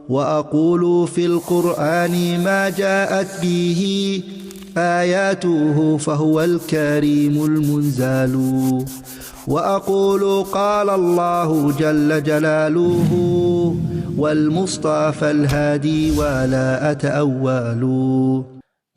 وأقول في القرآن ما جاءت به آياته فهو الكريم المنزال وأقول قال الله جل جلاله والمصطفى الهادي ولا أتأول.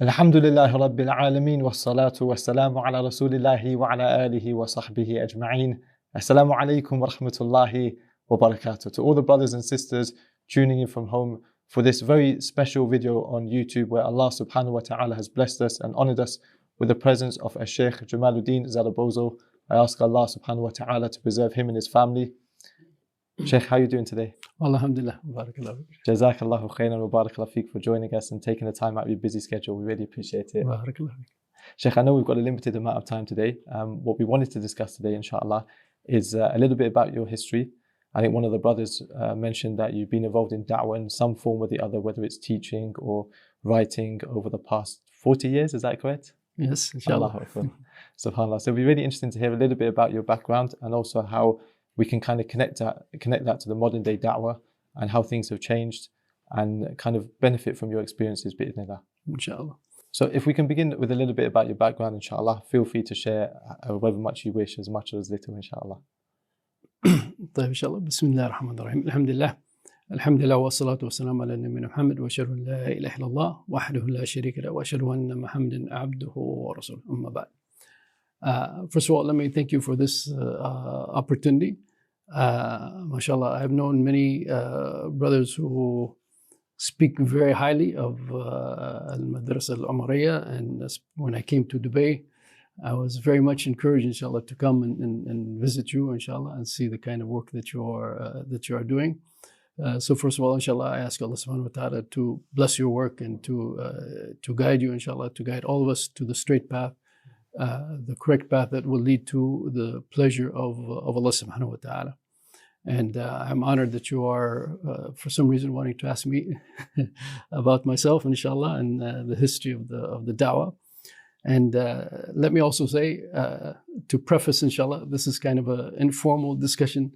الحمد لله رب العالمين والصلاة والسلام على رسول الله وعلى آله وصحبه أجمعين. Assalamu alaikum wa rahmatullahi wa barakatuh. To all the brothers and sisters tuning in from home for this very special video on YouTube where Allah subhanahu wa ta'ala has blessed us and honored us with the presence of Shaikh Jamaaluddin Zarabozo. I ask Allah subhanahu wa ta'ala to preserve him and his family. Shaikh, how are you doing today? Alhamdulillah. Barakallah. Jazakallahu khairan wa barakallahu feek for joining us and taking the time out of your busy schedule. We really appreciate it. Barakallah. Shaikh, I know we've got a limited amount of time today. What we wanted to discuss today, inshallah, is a little bit about your history. I think one of the brothers mentioned that you've been involved in Dawah in some form or the other, whether it's teaching or writing over the past 40 years. Is that correct? Yes, inshallah. SubhanAllah. So it'd be really interesting to hear a little bit about your background and also how we can kind of connect that to the modern day Dawah and how things have changed and kind of benefit from your experiences, bi'idhnillah. Inshallah. So if we can begin with a little bit about your background, inshallah, feel free to share however much you wish, as much or as little, inshallah. طيب إن شاء الله. بسم الله الرحمن الرحيم. الحمد لله والصلاة والسلام على نبينا محمد وأشهد أن لا إله إلا الله وحده لا شريك له وأشهد أن محمدا عبده ورسوله. أما بعد. First of all, let me thank you for this opportunity. MashaAllah, I've known many brothers who speak very highly of Al-Madrasa Al-Umariya, and when I came to Dubai, I was very much encouraged, inshallah, to come and visit you, inshallah, and see the kind of work that you are doing. So first of all, inshallah, I ask Allah subhanahu wa ta'ala to bless your work and to guide you, inshallah, to guide all of us to the straight path, the correct path that will lead to the pleasure of Allah subhanahu wa ta'ala. And I'm honored that you are, for some reason, wanting to ask me about myself, inshallah, and the history of the Dawah. And let me also say, to preface, inshallah, this is kind of an informal discussion.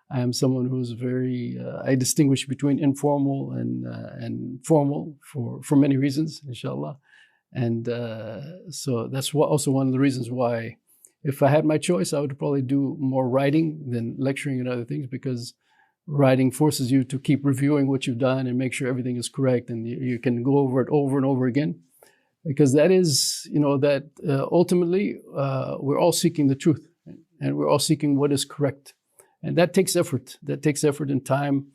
I am someone who's very, I distinguish between informal and formal for many reasons, inshallah. And so that's also one of the reasons why, if I had my choice, I would probably do more writing than lecturing and other things, because writing forces you to keep reviewing what you've done and make sure everything is correct, and you can go over it over and over again. Because that is, that ultimately we're all seeking the truth, and we're all seeking what is correct. And that takes effort. That takes effort and time.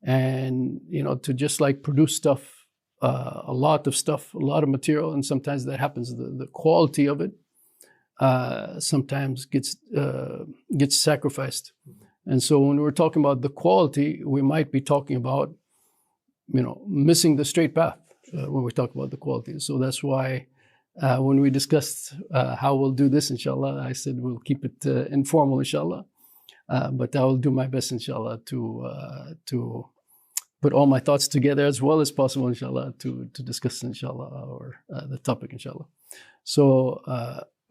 And, to just like produce stuff, a lot of material, and sometimes that happens. The quality of it sometimes gets sacrificed. And so when we're talking about the quality, we might be talking about, missing the straight path. When we talk about the quality. So that's why when we discussed how we'll do this, inshallah, I said we'll keep it informal, inshallah. But I will do my best, inshallah, to put all my thoughts together as well as possible, inshallah, to discuss, inshallah, the topic, inshallah. So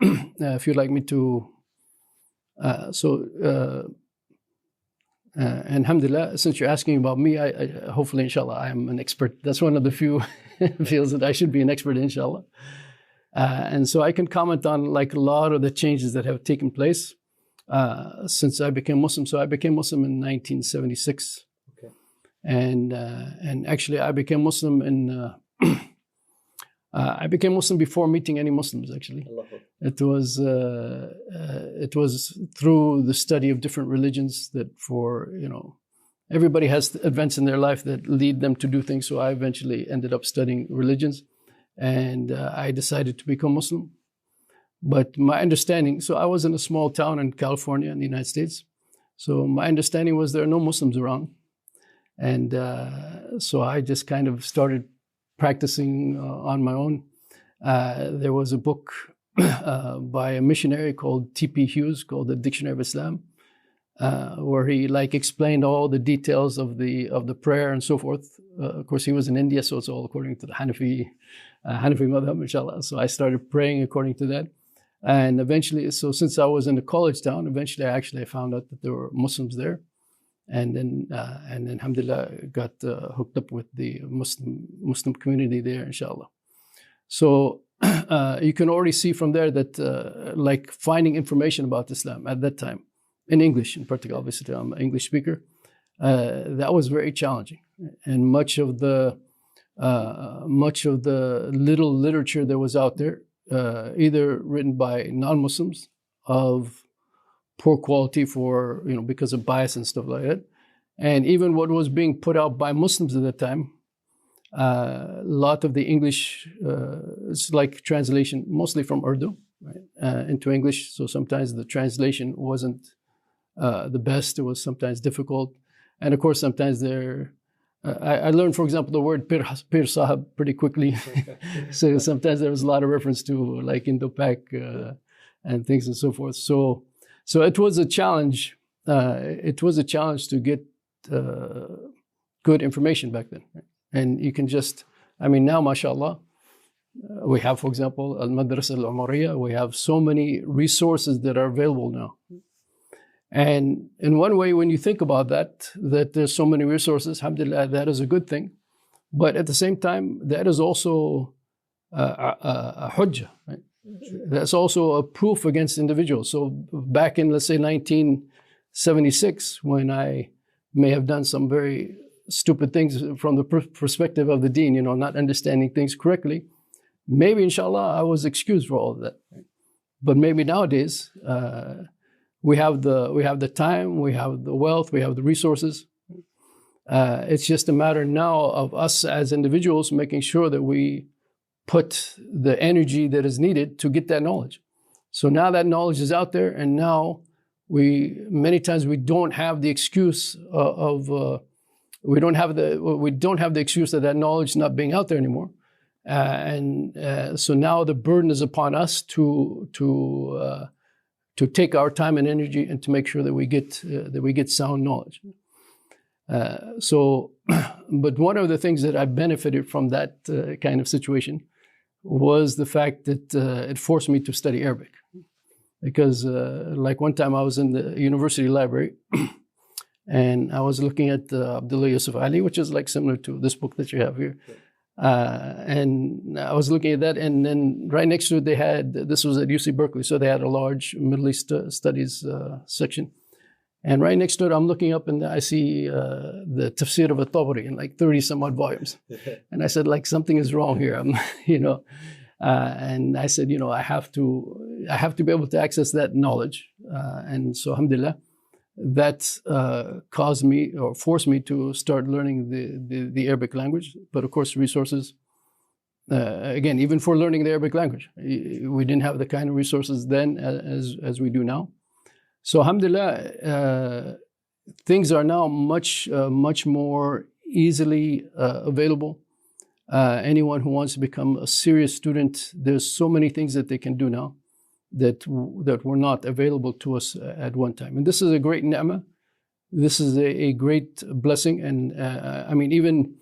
if you'd like me to, and alhamdulillah, since you're asking about me, I hopefully, inshallah, I am an expert. That's one of the few fields that I should be an expert in, inshallah. And so I can comment on like a lot of the changes that have taken place since I became Muslim. So I became Muslim in 1976. Okay. And actually I became Muslim I became Muslim before meeting any Muslims, actually. It was through the study of different religions that everybody has events in their life that lead them to do things. So I eventually ended up studying religions, and I decided to become Muslim. But my understanding, so I was in a small town in California in the United States. So my understanding was there are no Muslims around. And so I just kind of started practicing on my own. There was a book by a missionary called T.P. Hughes called The Dictionary of Islam, where he explained all the details of the prayer and so forth. Of course, he was in India, so it's all according to the Hanafi madhab, inshallah. So I started praying according to that. And eventually, so since I was in a college town, eventually I found out that there were Muslims there. and then alhamdulillah got hooked up with the Muslim community there, inshallah. So you can already see from there that like finding information about Islam at that time, in English in particular, obviously I'm an English speaker, that was very challenging. And much of the little literature that was out there, either written by non-Muslims of poor quality for, because of bias and stuff like that, and even what was being put out by Muslims at that time, a lot of the English, it's like translation, mostly from Urdu, right, into English. So sometimes the translation wasn't the best. It was sometimes difficult. And of course, sometimes I learned, for example, the word Pir Sahib pretty quickly. So sometimes there was a lot of reference to like Indo-Pak and things and so forth. So it was a challenge. It was a challenge to get good information back then. And you can now, mashallah, we have, for example, Al-Madrasa Al-Umariya. We have so many resources that are available now. And in one way, when you think about that there's so many resources, alhamdulillah, that is a good thing. But at the same time, that is also a hujjah, right? That's also a proof against individuals. So back in, let's say, 1976, when I may have done some very stupid things from the perspective of the deen, not understanding things correctly, maybe, inshallah, I was excused for all of that. But maybe nowadays, we have the time, we have the wealth, we have the resources. It's just a matter now of us as individuals making sure that we put the energy that is needed to get that knowledge. So now that knowledge is out there, and now many times we don't have the excuse we don't have the excuse of that knowledge not being out there anymore. So now the burden is upon us to take our time and energy and to make sure that we get sound knowledge. But one of the things that I benefited from that kind of situation was the fact that it forced me to study Arabic. Because like one time I was in the university library and I was looking at Abdullah Yusuf Ali, which is like similar to this book that you have here. And I was looking at that, and then right next to it this was at UC Berkeley, so they had a large Middle East studies section. And right next to it, I'm looking up and I see the Tafsir of At-Tabari in like 30 some odd volumes. And I said, like, something is wrong here, and I said, I have to be able to access that knowledge. And so alhamdulillah, that caused me or forced me to start learning the Arabic language. But of course, resources, again, even for learning the Arabic language, we didn't have the kind of resources then as we do now. So alhamdulillah, things are now much more easily available. Anyone who wants to become a serious student, there's so many things that they can do now that were not available to us at one time. And this is a great ni'mah. This is a great blessing. And even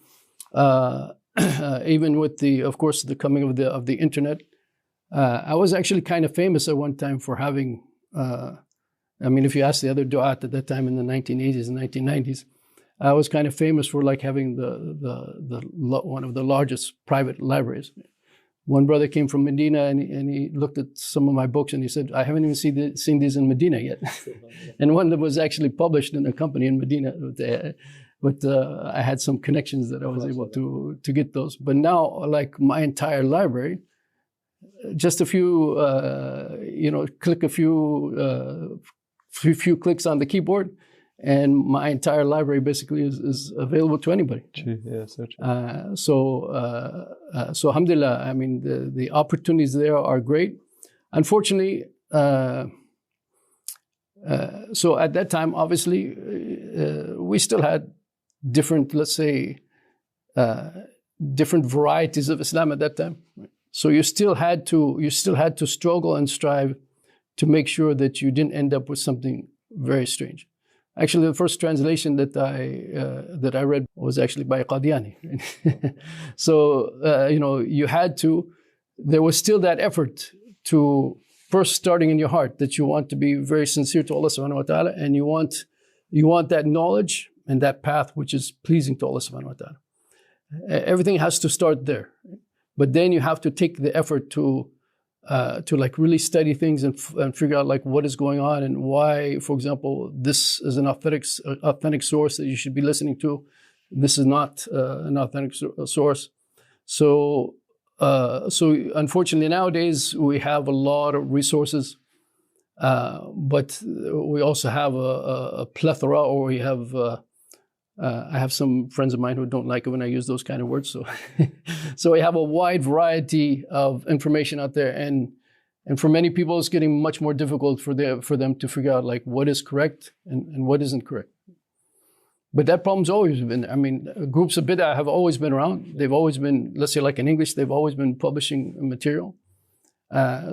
with of course, the coming of the internet, I was actually kind of famous at one time for having, if you ask the other du'at at that time in the 1980s and 1990s, I was kind of famous for like having the one of the largest private libraries. One brother came from Medina and he looked at some of my books and he said, I haven't even seen these in Medina yet. And one that was actually published in a company in Medina. But I had some connections that I was able to get those. But now, like my entire library, just a few, click a few clicks on the keyboard, and my entire library basically is available to anybody. Yeah, so true. So alhamdulillah, the opportunities there are great. Unfortunately, so at that time, obviously, we still had different, let's say, different varieties of Islam at that time. So you still had to struggle and strive to make sure that you didn't end up with something very strange. Actually, the first translation that I read was actually by Qadiani. So, there was still that effort to first starting in your heart that you want to be very sincere to Allah subhanahu wa ta'ala, and you want You want that knowledge and that path which is pleasing to Allah subhanahu wa ta'ala. Everything has to start there. But then you have to take the effort to like really study things and figure out like what is going on and why, for example, this is an authentic source that you should be listening to. This is not an authentic source. So unfortunately nowadays we have a lot of resources, but we also have a plethora, or we have I have some friends of mine who don't like it when I use those kind of words. So, so we have a wide variety of information out there, and for many people, it's getting much more difficult for them to figure out like what is correct and what isn't correct. But that problem's always been there. I mean, groups of bid'ah have always been around. They've always been, let's say, like in English, they've always been publishing material.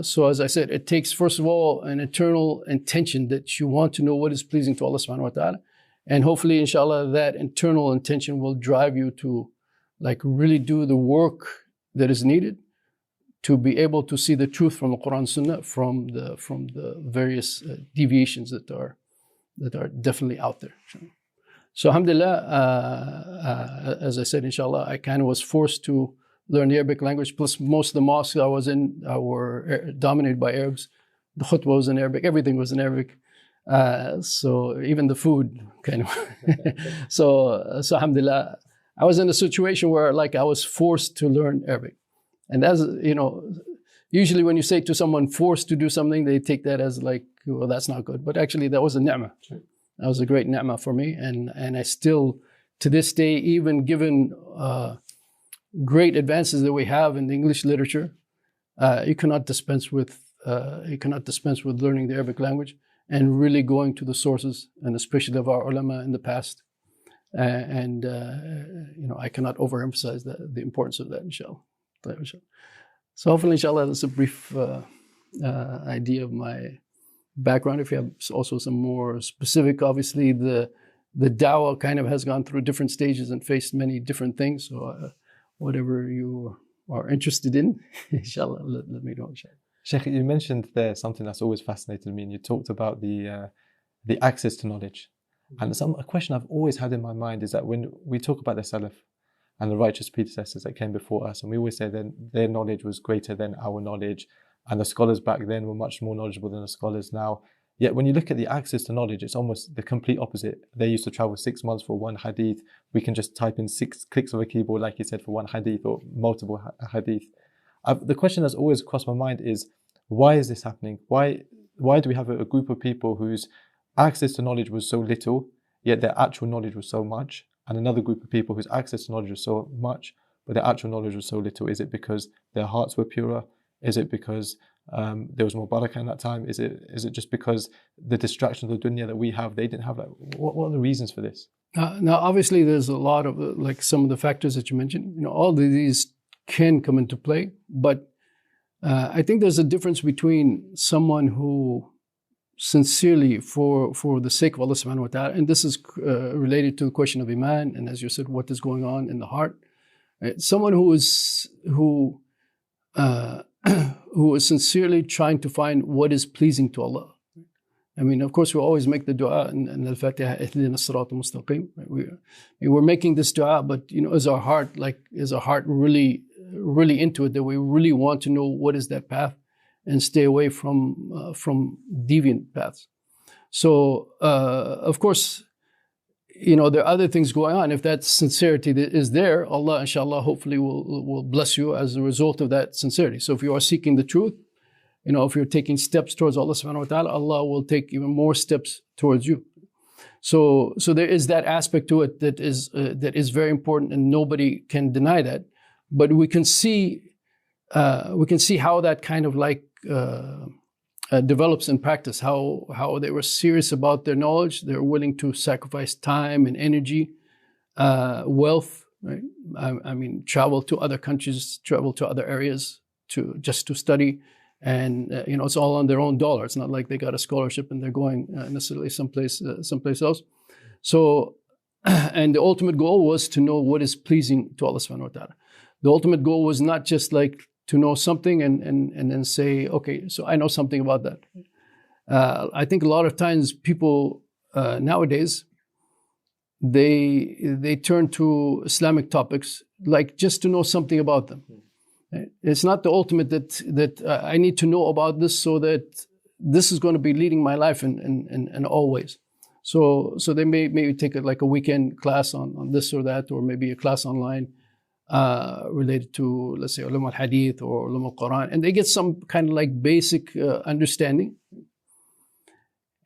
So as I said, it takes first of all an internal intention that you want to know what is pleasing to Allah subhanahu wa ta'ala. And hopefully, inshallah, that internal intention will drive you to like really do the work that is needed to be able to see the truth from the Quran and Sunnah, from the various deviations that are definitely out there. So alhamdulillah, as I said, inshallah, I kind of was forced to learn the Arabic language. Plus, most of the mosques I was in were dominated by Arabs. The khutbah was in Arabic. Everything was in Arabic. So even the food kind of. so alhamdulillah, I was in a situation where like I was forced to learn Arabic. And as you know, usually when you say to someone forced to do something, they take that as like, well, that's not good. But actually that was a ni'mah. That was a great ni'mah for me. And I still, to this day, even given great advances that we have in the English literature, you cannot dispense with learning the Arabic language and really going to the sources, and especially of our ulama in the past. You know, I cannot overemphasize the importance of that, inshallah. So hopefully, inshallah, that's a brief idea of my background. If you have also some more specific, obviously the Dawah kind of has gone through different stages and faced many different things. So whatever you are interested in, inshallah, let me know, inshallah. Shaikh, you mentioned there something that's always fascinated me, and you talked about the access to knowledge. And a question I've always had in my mind is that when we talk about the Salaf and the righteous predecessors that came before us, and we always say that their knowledge was greater than our knowledge, and the scholars back then were much more knowledgeable than the scholars now. Yet when you look at the access to knowledge, it's almost the complete opposite. They used to travel 6 months for one hadith. We can just type in 6 clicks of a keyboard, like you said, for one hadith or multiple hadith. The question that's always crossed my mind is, why is this happening? Why do we have a group of people whose access to knowledge was so little, yet their actual knowledge was so much, and another group of people whose access to knowledge was so much, but their actual knowledge was so little? Is it because their hearts were purer? Is it because there was more barakah in that time? Is it just because the distractions of the dunya that we have, they didn't have that? What are the reasons for this? Now, obviously, there's a lot of like some of the factors that you mentioned. You know, all of these can come into play, but I think there's a difference between someone who sincerely, for the sake of Allah subhanahu wa ta'ala, and this is related to the question of iman, and as you said, what is going on in the heart. Right? Someone who is sincerely trying to find what is pleasing to Allah. I mean, of course, we always make the dua and al-Fatiha, ihdina as-sirata al-mustaqim. We're making this dua, but you know, is our heart really into it, that we really want to know what is that path and stay away from deviant paths. So, of course, you know, there are other things going on. If that sincerity is there, Allah, inshallah, hopefully will bless you as a result of that sincerity. So if you are seeking the truth, you know, if you're taking steps towards Allah subhanahu wa ta'ala, Allah will take even more steps towards you. So there is that aspect to it that is very important, and nobody can deny that. But we can see how that kind of like develops in practice, how they were serious about their knowledge. They're willing to sacrifice time and energy, wealth, right? I mean, travel to other countries, travel to other areas just to study. And, you know, it's all on their own dollar. It's not like they got a scholarship and they're going necessarily someplace else. So, and the ultimate goal was to know what is pleasing to Allah subhanahu wa ta'ala. The ultimate goal was not just like to know something and then say, okay, so I know something about that. I think a lot of times people nowadays they turn to Islamic topics like just to know something about them. It's not the ultimate that I need to know about this so that this is going to be leading my life in all ways. So they may maybe take like a weekend class on this or that, or maybe a class online related to, let's say, ulum al-hadith or ulum al-Quran, and they get some kind of like basic understanding.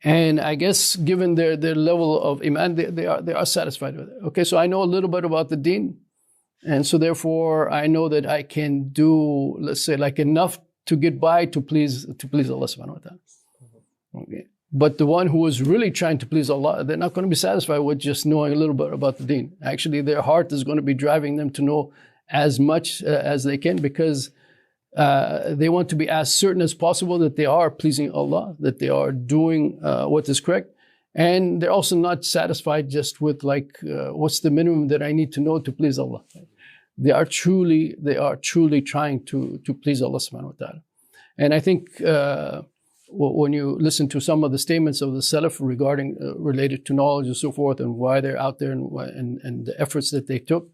And I guess given their level of iman, they are satisfied with it. Okay, so I know a little bit about the deen, and so therefore I know that I can do, let's say, like enough to get by to please Allah subhanahu wa ta'ala. Okay. But the one who is really trying to please Allah, they're not going to be satisfied with just knowing a little bit about the deen. Actually, their heart is going to be driving them to know as much as they can, because they want to be as certain as possible that they are pleasing Allah, that they are doing what is correct. And they're also not satisfied just with like, what's the minimum that I need to know to please Allah. They are truly trying to please Allah subhanahu wa ta'ala. And I think when you listen to some of the statements of the Salaf regarding related to knowledge and so forth, and why they're out there and the efforts that they took,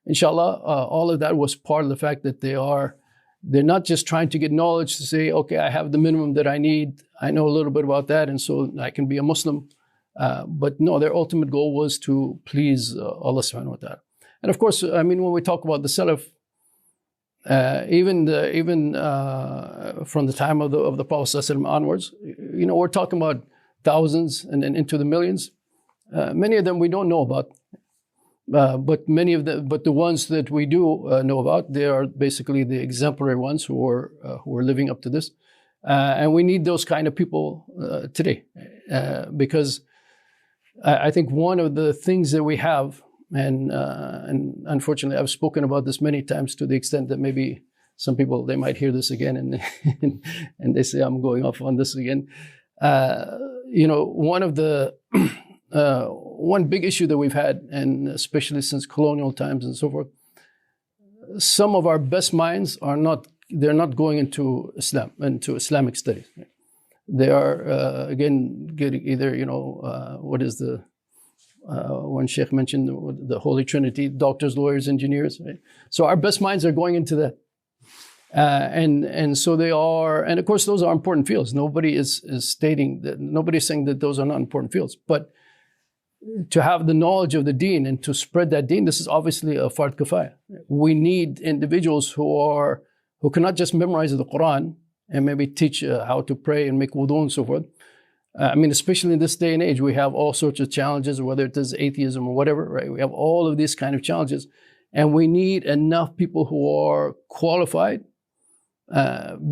inshallah, all of that was part of the fact that they're not just trying to get knowledge to say, okay, I have the minimum that I need, I know a little bit about that, and so I can be a Muslim. But no, their ultimate goal was to please Allah subhanahu wa ta'ala. And of course, I mean, when we talk about the Salaf, even from the time of the Prophet ﷺ onwards, you know, we're talking about thousands and then into the millions. Many of them we don't know about, but the ones that we do know about, they are basically the exemplary ones who are living up to this, and we need those kind of people today, because I think one of the things that we have. And unfortunately, I've spoken about this many times to the extent that maybe some people, they might hear this again and they say I'm going off on this again. You know, one big issue that we've had, and especially since colonial times and so forth, some of our best minds they're not going into Islamic studies. They are, again, getting either, you know, what is the... one Shaikh mentioned the Holy Trinity, doctors, lawyers, engineers. Right? So our best minds are going into that. And so they are, and of course those are important fields. Nobody is stating that, nobody's saying that those are not important fields. But to have the knowledge of the deen and to spread that deen, this is obviously a fard kifaya. We need individuals who cannot just memorize the Quran and maybe teach how to pray and make wudu and so forth. I mean, especially in this day and age, we have all sorts of challenges, whether it is atheism or whatever, right? We have all of these kind of challenges. And we need enough people who are qualified,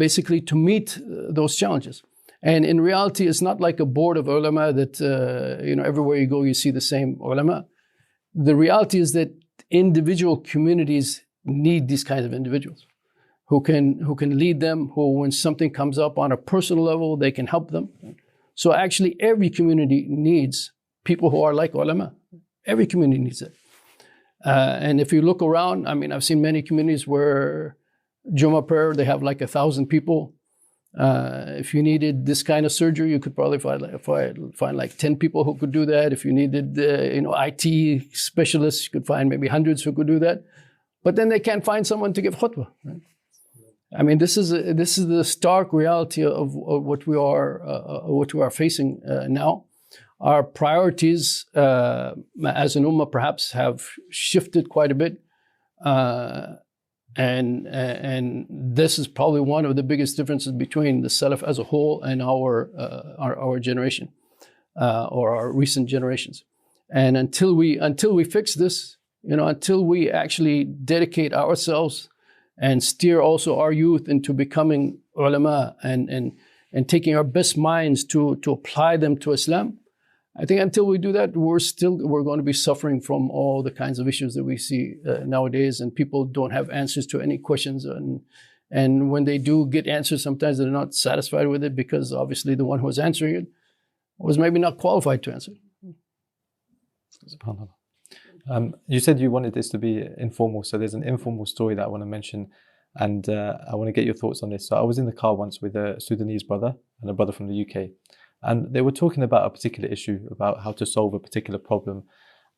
basically, to meet those challenges. And in reality, it's not like a board of ulama that, you know, everywhere you go, you see the same ulama. The reality is that individual communities need these kinds of individuals who can lead them, who, when something comes up on a personal level, they can help them. So actually, every community needs people who are like ulama. Every community needs it. And if you look around, I mean, I've seen many communities where Jummah prayer, they have like 1,000 people. If you needed this kind of surgery, you could probably find like 10 people who could do that. If you needed, you know, IT specialists, you could find maybe hundreds who could do that. But then they can't find someone to give khutbah. Right? I mean, this is the stark reality of what we are facing now. Our priorities as an ummah perhaps have shifted quite a bit, and this is probably one of the biggest differences between the Salaf as a whole and our generation or our recent generations. And until we fix this, you know, until we actually dedicate ourselves and steer also our youth into becoming ulama and taking our best minds to apply them to Islam, I think until we do that, we're going to be suffering from all the kinds of issues that we see nowadays, and people don't have answers to any questions, and when they do get answers, sometimes they're not satisfied with it because obviously the one who was answering it was maybe not qualified to answer. SubhanAllah. You said you wanted this to be informal, so there's an informal story that I want to mention, and I want to get your thoughts on this. So I was in the car once with a Sudanese brother and a brother from the UK, And they were talking about a particular issue, about how to solve a particular problem.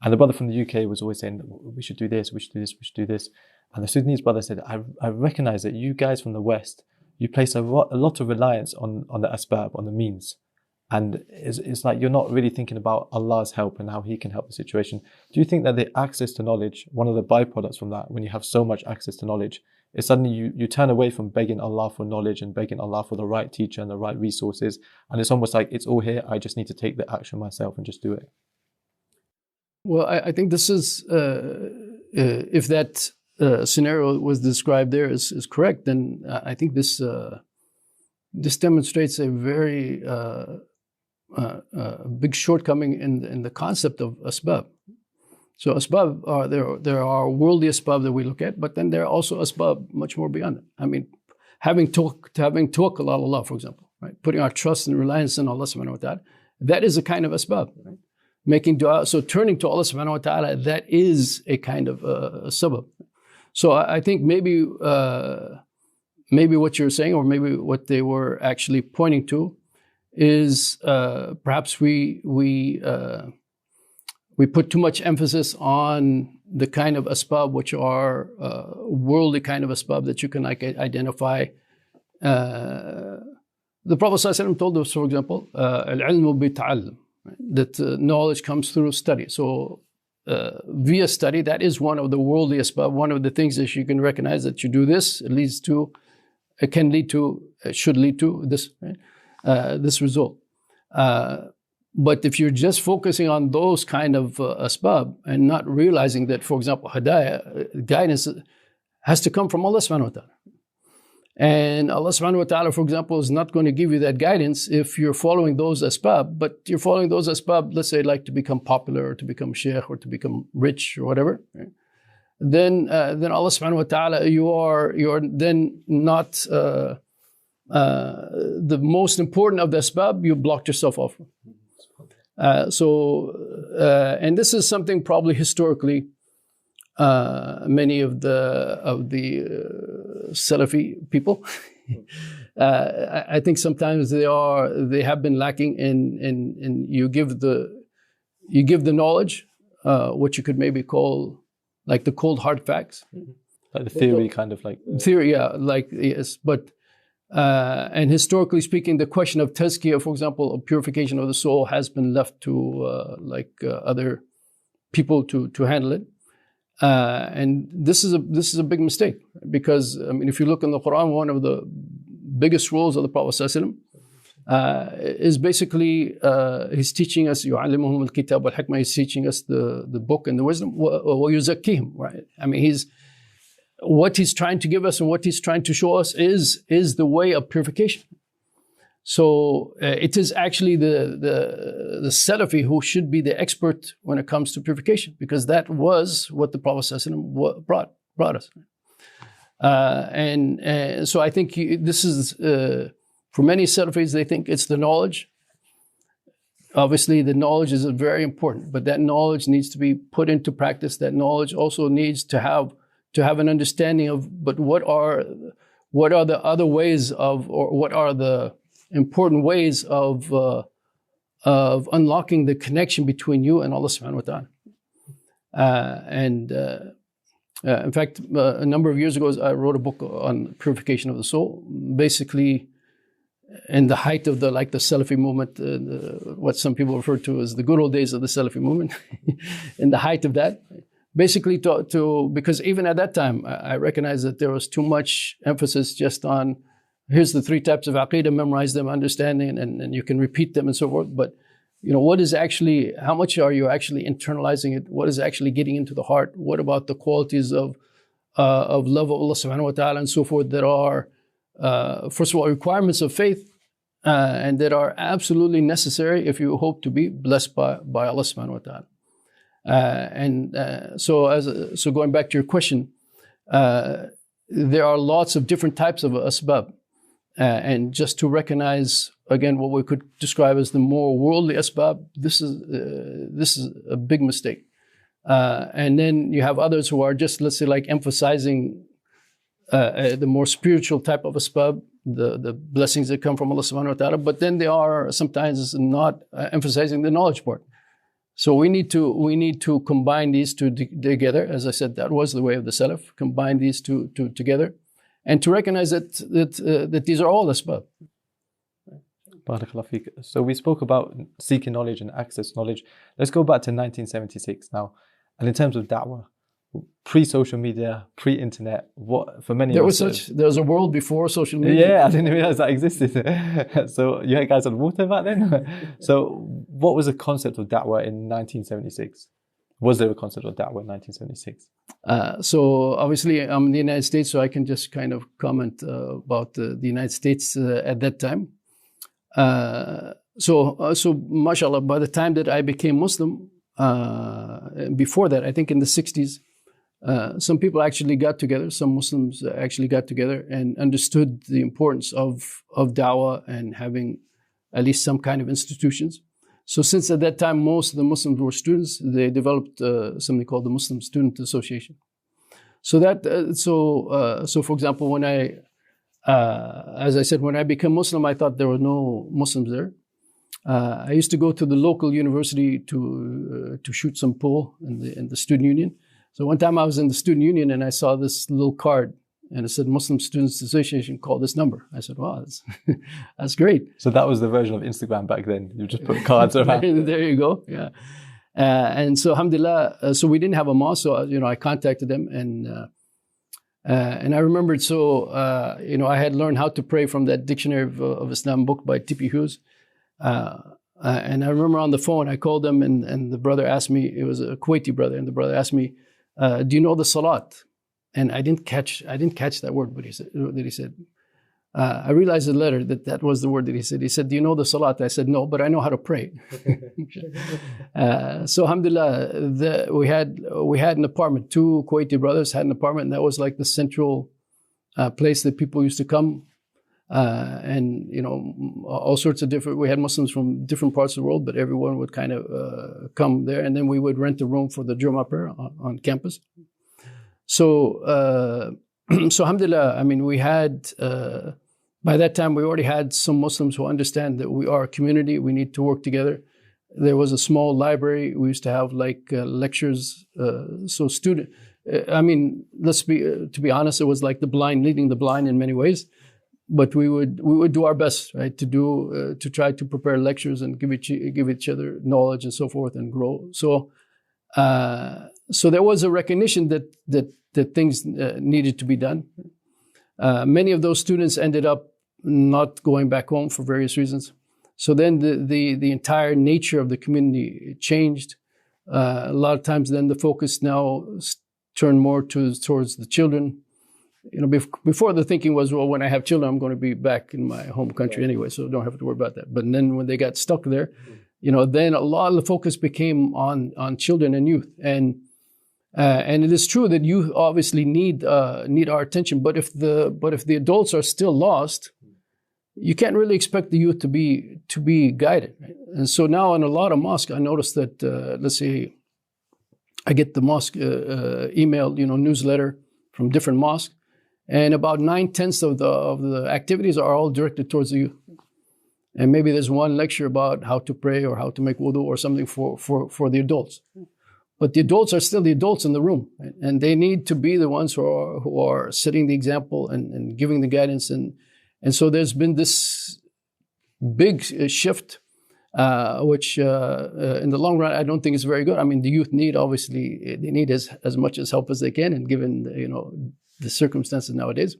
And the brother from the UK was always saying, we should do this, we should do this, we should do this. And the Sudanese brother said, I recognize that you guys from the West, you place a lot of reliance on the asbab, on the means. And it's like you're not really thinking about Allah's help and how He can help the situation. Do you think that the access to knowledge, one of the byproducts from that, when you have so much access to knowledge, is suddenly you turn away from begging Allah for knowledge and begging Allah for the right teacher and the right resources. And it's almost like it's all here. I just need to take the action myself and just do it. Well, I think this is, if that scenario was described there is correct, then I think this demonstrates a very big shortcoming in the concept of asbab. So asbab there are worldly asbab that we look at, but then there are also asbab much more beyond it. I mean, having tawakkul ala Allah, for example, right? Putting our trust and reliance in Allah subhanahu wa ta'ala, that is a kind of asbab, right? Making dua, so turning to Allah subhanahu wa ta'ala, that is a kind of a sabab. So I think maybe what you're saying, or maybe what they were actually pointing to, is perhaps we put too much emphasis on the kind of asbab which are worldly kind of asbab that you can identify. The Prophet ﷺ told us, for example, al-ilmu bi-ta'allum, that knowledge comes through study. So via study, that is one of the worldly asbab, one of the things that you can recognize that you do this, it should lead to this, right? This result. But if you're just focusing on those kind of asbab and not realizing that, for example, hidayah, guidance, has to come from Allah subhanahu wa ta'ala. And Allah subhanahu wa ta'ala, for example, is not going to give you that guidance if you're following those asbab, but you're following those asbab, let's say, like to become popular or to become shaykh or to become rich or whatever, right? Then Allah subhanahu wa ta'ala, you are then not the most important of the asbab, you blocked yourself off. And this is something probably historically many of the Salafi people, I think sometimes they have been lacking in you give the knowledge, what you could maybe call like the cold hard facts, like the theory, kind of like theory, yeah, like yes, but. And historically speaking, the question of tazkiyah, for example, of purification of the soul, has been left to other people to handle it. And this is a big mistake, because I mean, if you look in the Quran, one of the biggest roles of the Prophet ﷺ is basically he's teaching us يُعَلِّمُهُمُ الْكِتَابَ وَالْحِكْمَةِ. He's teaching us the book and the wisdom. وَيُزَكِّيهِمْ, right? I mean, what he's trying to give us and what he's trying to show us is the way of purification. So it is actually the Salafi who should be the expert when it comes to purification, because that was what the Prophet ﷺ brought us. And so I think this is, for many Salafis, they think it's the knowledge. Obviously, the knowledge is very important, but that knowledge needs to be put into practice. That knowledge also needs to have an understanding of, but what are the other ways of, or what are the important ways of unlocking the connection between you and Allah subhanahu wa ta'ala. In fact, a number of years ago, I wrote a book on purification of the soul, basically in the height of the Salafi movement, what some people refer to as the good old days of the Salafi movement, in the height of that. Basically, because even at that time, I recognized that there was too much emphasis just on, here's the 3 types of aqidah, memorize them, understanding, and you can repeat them and so forth. But, what is actually, how much are you actually internalizing it? What is actually getting into the heart? What about the qualities of love of Allah subhanahu wa ta'ala and so forth that are, first of all, requirements of faith, and that are absolutely necessary if you hope to be blessed by Allah subhanahu wa ta'ala. So going back to your question, there are lots of different types of asbab, and just to recognize again what we could describe as the more worldly asbab, this is a big mistake. And then you have others who are just, let's say, like emphasizing the more spiritual type of asbab, the blessings that come from Allah subhanahu wa ta'ala, but then they are sometimes not emphasizing the knowledge part. So we need to combine these two together. As I said, that was the way of the Salaf, combine these two together, and to recognize that these are all asbab. Barakallah feek. So we spoke about seeking knowledge and access knowledge. Let's go back to 1976 now. And in terms of da'wah, pre-social media, pre-internet, what for many there of was us, there was a world before social media. Yeah, I didn't realize that existed. So you guys on water back then. So what was the concept of da'wah in 1976? Was there a concept of da'wah in 1976? So obviously I'm in the United States, so I can just kind of comment about the United States at that time. So mashallah, by the time that I became Muslim, before that, I think in the 60s, some people actually got together, some Muslims actually got together and understood the importance of da'wah and having at least some kind of institutions. So since at that time, most of the Muslims were students, they developed something called the Muslim Student Association. So that, so for example, when as I said, when I became Muslim, I thought there were no Muslims there. I used to go to the local university to shoot some pool in the student union. So one time I was in the student union and I saw this little card and it said Muslim Students Association, call this number. I said, wow, that's great. So that was the version of Instagram back then. You just put cards around. There you go. Yeah. And so alhamdulillah, so we didn't have a mosque. So, I contacted them and I remembered, I had learned how to pray from that Dictionary of Islam book by T.P. Hughes. And I remember on the phone, I called them and the brother asked me, it was a Kuwaiti brother, and the brother asked me, do you know the salat? And I didn't catch that word, but he said, I realized the letter that was the word that he said. He said, do you know the salat? I said, no, but I know how to pray. So alhamdulillah, we had an apartment, two Kuwaiti brothers had an apartment, and that was like the central place that people used to come. And all sorts of we had Muslims from different parts of the world, but everyone would kind of come there, and then we would rent a room for the Jummah prayer on campus. So alhamdulillah, I mean, we had, by that time, we already had some Muslims who understand that we are a community, we need to work together. There was a small library, we used to have lectures, to be honest, it was like the blind leading the blind in many ways. But we would do our best, right, to try to prepare lectures and give each other knowledge and so forth and grow. So there was a recognition that things needed to be done. Many of those students ended up not going back home for various reasons. So then the entire nature of the community changed. A lot of times then the focus now turned more towards the children. Before the thinking was, well, when I have children, I'm going to be back in my home country anyway, so don't have to worry about that. But then when they got stuck there, then a lot of the focus became on children and youth. And it is true that youth obviously need our attention. But if the adults are still lost, you can't really expect the youth to be guided. Right? And so now in a lot of mosques, I noticed that let's say I get the mosque email, newsletter from different mosques. And about 9/10 of the activities are all directed towards the youth. And maybe there's one lecture about how to pray or how to make wudu or something for the adults. But the adults are still the adults in the room. Right? And they need to be the ones who are setting the example and giving the guidance. And so there's been this big shift, which in the long run, I don't think is very good. I mean, the youth need, obviously, they need as much as help as they can, and given, the circumstances nowadays,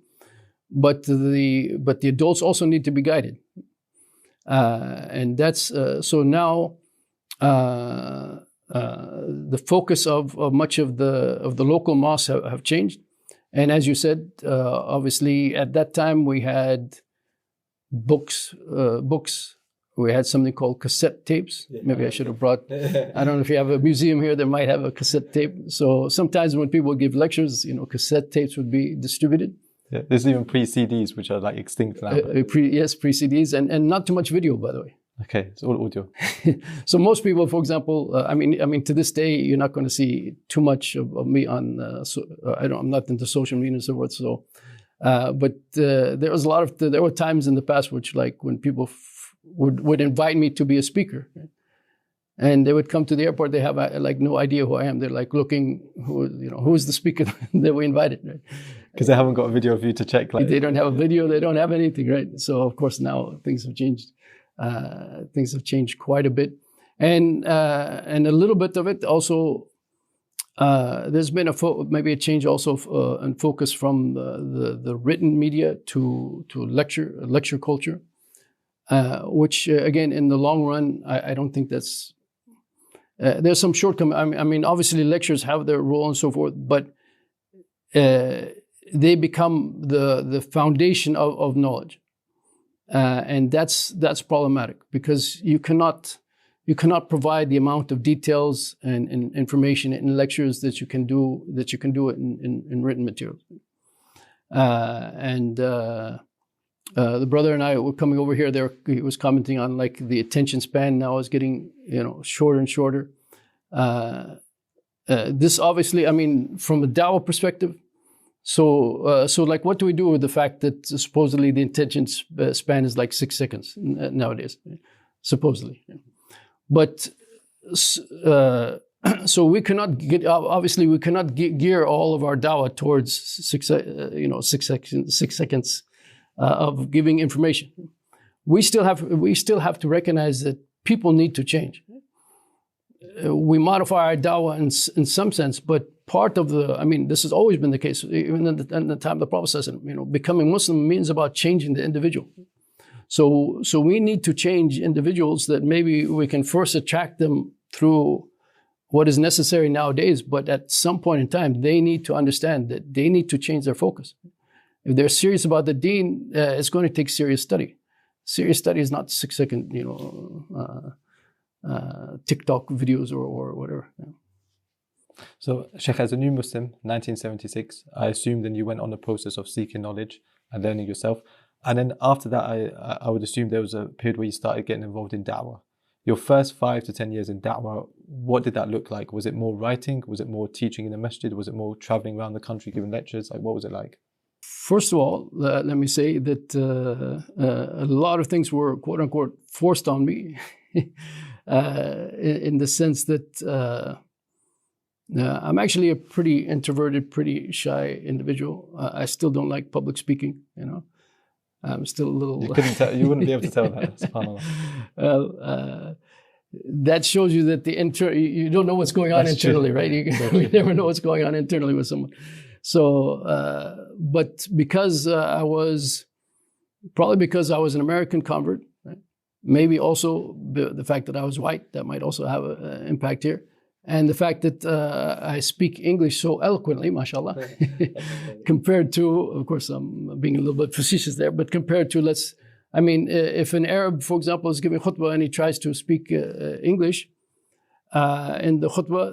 but the adults also need to be guided, and that's so now. The focus of much of the local mosques have changed, and as you said, obviously at that time we had books. We had something called cassette tapes. Yeah. Maybe I should have brought, I don't know if you have a museum here that might have a cassette tape. So sometimes when people give lectures, cassette tapes would be distributed. Yeah, there's even pre-CDs, which are extinct now. Pre-CDs and not too much video, by the way. Okay, it's all audio. So most people, for example, I mean, to this day, you're not going to see too much of me on, I'm not into social media and so forth. So But there was a lot of there were times in the past which, like, when people would invite me to be a speaker, right? And they would come to the airport. They have like no idea who I am. They're like looking, who's the speaker that we invited, right? Because they haven't got a video of you to check. Like, they don't have a video. They don't have anything, right? So of course now things have changed. Things have changed quite a bit, and a little bit of it also. There's been maybe a change also in focus from the written media to lecture culture, which again in the long run I don't think that's. There's some shortcoming. I mean, obviously lectures have their role and so forth, but they become the foundation of knowledge, and that's problematic because you cannot provide the amount of details and information in lectures that you can do it in written materials. The brother and I were coming over here. He was commenting on like the attention span now is getting shorter and shorter. This obviously, I mean, from a Dawah perspective. So like, what do we do with the fact that supposedly the attention span is like 6 seconds nowadays, supposedly? But so we cannot gear all of our Dawah towards 6 seconds. Of giving information. We still have to recognize that people need to change. We modify our Dawah in some sense, but part of this has always been the case, even in the time of the Prophet. Becoming Muslim means about changing the individual. So we need to change individuals that maybe we can first attract them through what is necessary nowadays, but at some point in time, they need to understand that they need to change their focus. If they're serious about the deen, it's going to take serious study. Serious study is not 6 second, TikTok videos or whatever. Yeah. So, Shaikh, as a new Muslim, 1976, I assume then you went on the process of seeking knowledge and learning yourself. And then after that, I would assume there was a period where you started getting involved in Dawah. Your first 5 to 10 years in Dawah, what did that look like? Was it more writing? Was it more teaching in the masjid? Was it more traveling around the country giving lectures? Like, what was it like? First of all, let me say that a lot of things were, quote unquote, forced on me in the sense that I'm actually a pretty introverted, pretty shy individual. I still don't like public speaking, I'm still a little... You wouldn't be able to tell that, subhanAllah. That shows you that you don't know what's going on internally, right? You never know what's going on internally with someone. So, but because probably because I was an American convert, right? Maybe also the fact that I was white, that might also have an impact here. And the fact that I speak English so eloquently, mashallah, compared to, of course, I'm being a little bit facetious there, but compared to, if an Arab, for example, is giving khutbah and he tries to speak English, in the khutbah,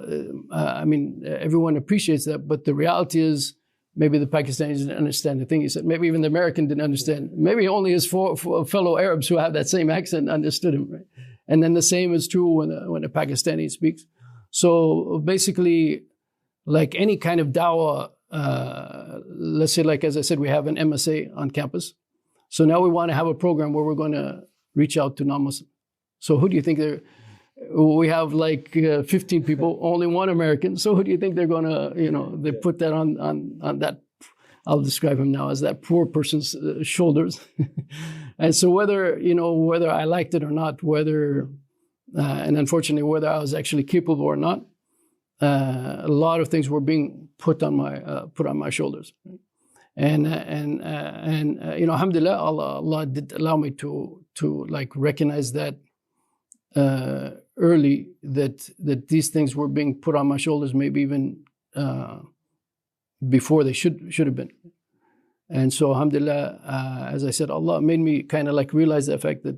everyone appreciates that, but the reality is maybe the Pakistanis didn't understand the thing he said. Maybe even the American didn't understand. Maybe only his fellow Arabs who have that same accent understood him, right? And then the same is true when a Pakistani speaks. So basically, like any kind of Dawah, let's say, like as I said, we have an MSA on campus. So now we want to have a program where we're going to reach out to non-Muslims. So who do you think we have like 15 people, only one American. So who do you think they're going to, they put that on that, I'll describe him now as that poor person's shoulders. And so whether I liked it or not, and unfortunately, whether I was actually capable or not, a lot of things were being put on my shoulders. And alhamdulillah, Allah did allow me to like recognize that early, that these things were being put on my shoulders, maybe even before they should have been. And so alhamdulillah, as I said, Allah made me kind of like realize the fact that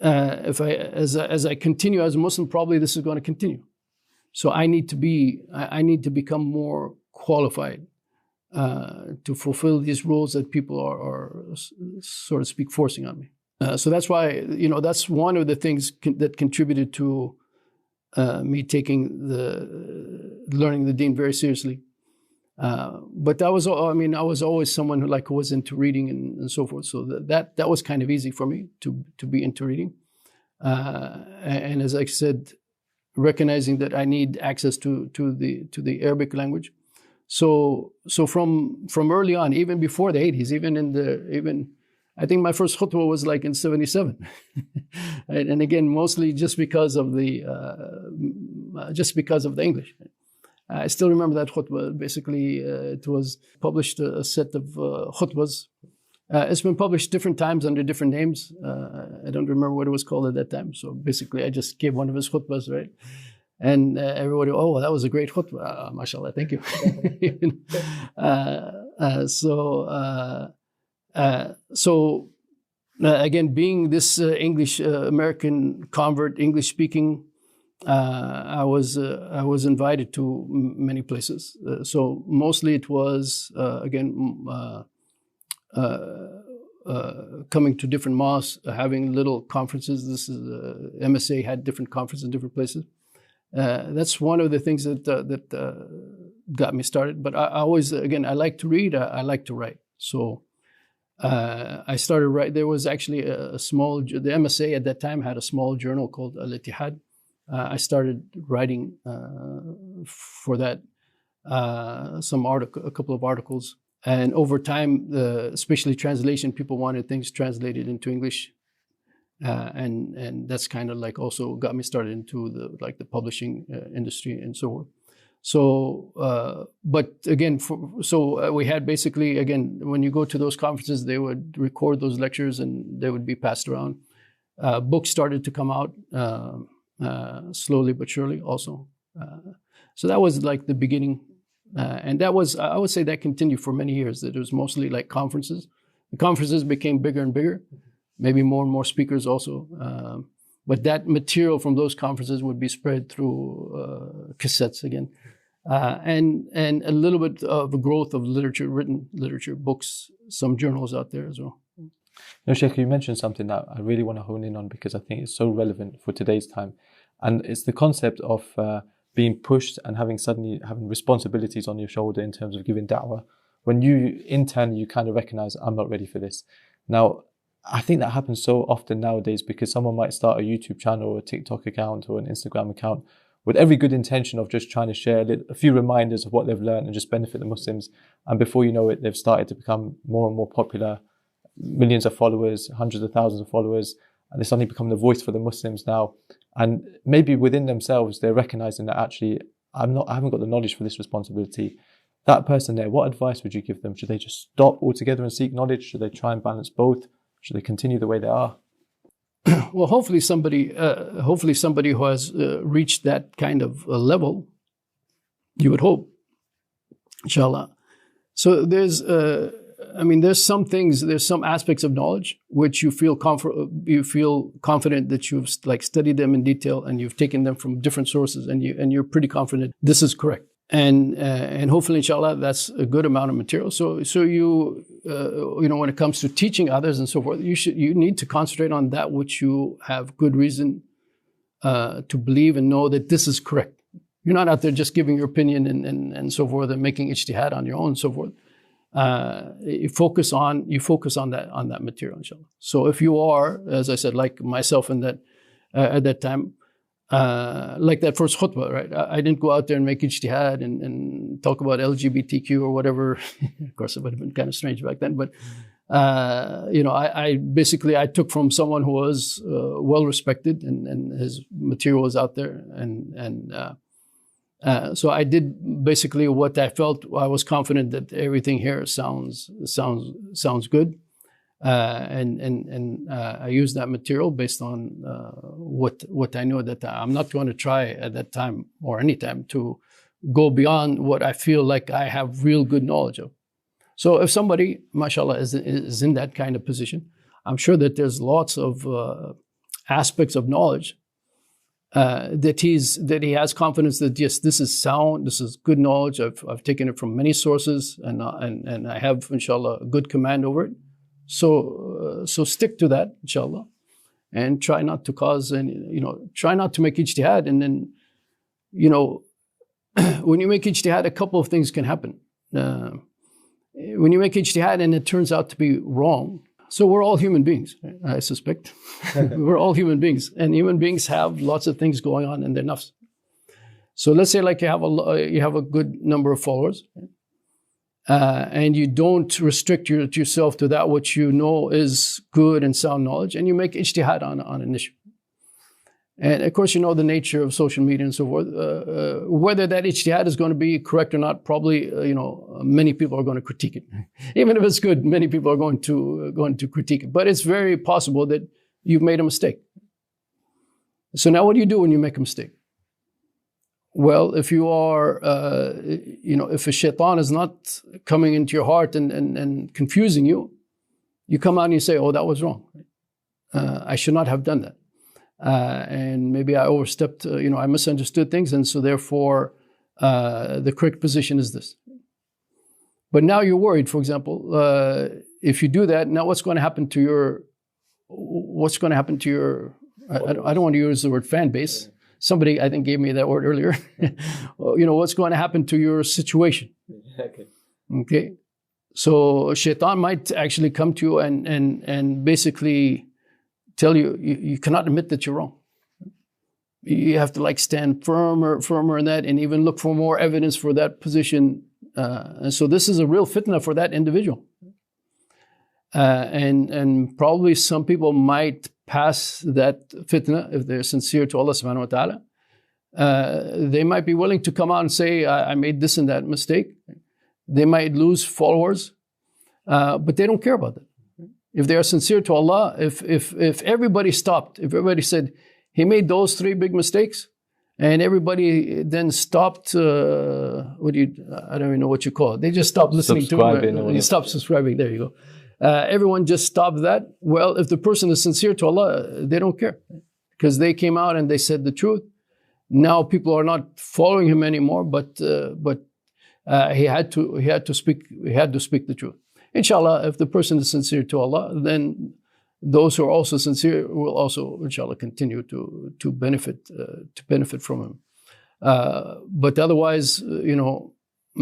as I continue as a Muslim, probably this is going to continue. So I need to become more qualified to fulfill these roles that people are so to speak forcing on me. So that's why that's one of the things that contributed to me taking learning the deen very seriously. But I was always someone who was into reading and so forth. So that was kind of easy for me to be into reading. And as I said, recognizing that I need access to the Arabic language. So from early on, even before the 80s, even I think my first khutbah was like in 77. And again, mostly just because of the English. I still remember that khutbah. Basically, it was published a set of khutbahs. It's been published different times under different names. I don't remember what it was called at that time. So basically, I just gave one of his khutbahs, right? And everybody, oh, that was a great khutbah. MashaAllah, thank you. Again, being this English American convert, English speaking, I was invited to many places. So mostly it was coming to different mosques, having little conferences. This is MSA had different conferences in different places. That's one of the things that got me started. But I always, again, I like to read. I like to write. So I started writing. There was actually the MSA at that time had a small journal called Al-Ittihad. I started writing for that a couple of articles, and over time, especially translation, people wanted things translated into English, and that's kind of like also got me started into the publishing industry and so on. So, but again, we had basically, again, when you go to those conferences, they would record those lectures and they would be passed around. Books started to come out. Slowly but surely also. So that was like the beginning. And that was, I would say that continued for many years. That it was mostly like conferences. The conferences became bigger and bigger, maybe more and more speakers also. But that material from those conferences would be spread through cassettes again. And a little bit of a growth of literature, written literature, books, some journals out there as well. Shaikh, you mentioned something that I really want to hone in on because I think it's so relevant for today's time. And it's the concept of being pushed and having responsibilities on your shoulder in terms of giving da'wah. When you internally, you kind of recognize, I'm not ready for this. Now, I think that happens so often nowadays because someone might start a YouTube channel or a TikTok account or an Instagram account with every good intention of just trying to share a few reminders of what they've learned and just benefit the Muslims. And before you know it, they've started to become more and more popular. Millions of followers, hundreds of thousands of followers, and they suddenly become the voice for the Muslims now. And maybe within themselves, they're recognizing that actually, I haven't got the knowledge for this responsibility. That person there, what advice would you give them? Should they just stop altogether and seek knowledge? Should they try and balance both? Should they continue the way they are? Well, hopefully somebody who has reached that kind of level, you would hope, inshallah. So there's some things, there's some aspects of knowledge which you feel confident that you've studied them in detail and you've taken them from different sources and you're pretty confident this is correct. And hopefully, inshallah, that's a good amount of material. So you when it comes to teaching others and so forth, you need to concentrate on that which you have good reason to believe and know that this is correct. You're not out there just giving your opinion and so forth and making ijtihad on your own and so forth. You focus on that material, inshallah. So if you are, as I said, like myself in that at that time, like that first khutbah, right? I didn't go out there and make ijtihad and talk about LGBTQ or whatever. Of course, it would have been kind of strange back then, but I took from someone who was well respected and his material was out there, so I did basically what I felt. I was confident that everything here sounds good, and I used that material based on what I knew at that time. I'm not going to try at that time or any time to go beyond what I feel like I have real good knowledge of. So if somebody, mashallah, is in that kind of position, I'm sure that there's lots of aspects of knowledge that he has confidence that yes, this is sound, this is good knowledge. I've taken it from many sources, and I have, inshallah, a good command over it. So stick to that, inshallah, and try not to cause any, try not to make ijtihad. And then, when you make ijtihad, a couple of things can happen. when you make ijtihad and it turns out to be wrong, so we're all human beings, I suspect. We're all human beings, and human beings have lots of things going on in their nafs. So let's say like you have a good number of followers, and you don't restrict yourself to that which you know is good and sound knowledge, and you make ijtihad on an issue. And of course, you know the nature of social media and so forth. Whether that ijtihad is going to be correct or not, probably many people are going to critique it. Even if it's good, many people are going to critique it. But it's very possible that you've made a mistake. So now, what do you do when you make a mistake? Well, if you are, if a shaitan is not coming into your heart and confusing you, you come out and you say, "Oh, that was wrong. I should not have done that." And maybe I overstepped, I misunderstood things, and so therefore the correct position is this. But now you're worried, for example, if you do that, now what's going to happen to your, I don't want to use the word fan base. Somebody, I think, gave me that word earlier. What's going to happen to your situation? Okay. So shaitan might actually come to you and basically tell you cannot admit that you're wrong. You have to stand firmer in that, and even look for more evidence for that position. And so this is a real fitna for that individual. And probably some people might pass that fitna if they're sincere to Allah subhanahu wa ta'ala. They might be willing to come out and say, I made this and that mistake. They might lose followers, but they don't care about that. If they are sincere to Allah, if everybody stopped, if everybody said, he made those 3 big mistakes, and everybody then stopped, I don't even know what you call it. They just stopped listening to him. You stopped subscribing, there you go. Everyone just stopped that. Well, if the person is sincere to Allah, they don't care, because they came out and they said the truth. Now people are not following him anymore, but he had to speak the truth. Inshallah, if the person is sincere to Allah, then those who are also sincere will also, inshallah, continue to benefit from him. But otherwise,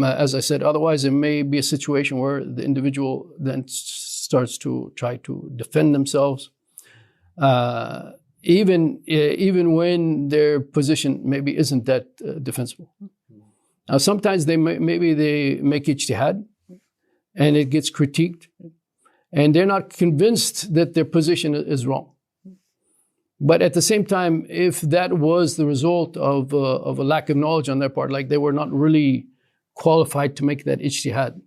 as I said, otherwise it may be a situation where the individual then starts to try to defend themselves, even when their position maybe isn't that defensible. Now, sometimes maybe they make ijtihad, and it gets critiqued, and they're not convinced that their position is wrong. But at the same time, if that was the result of a lack of knowledge on their part, like they were not really qualified to make that ijtihad,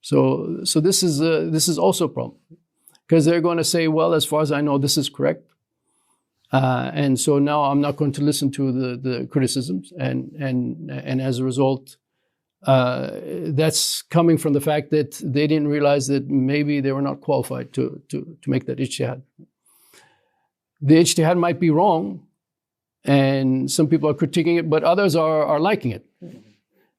so this is also a problem, because they're going to say, well, as far as I know, this is correct, and so now I'm not going to listen to the criticisms, and as a result, that's coming from the fact that they didn't realize that maybe they were not qualified to make that ijtihad. The ijtihad might be wrong, and some people are critiquing it, but others are liking it.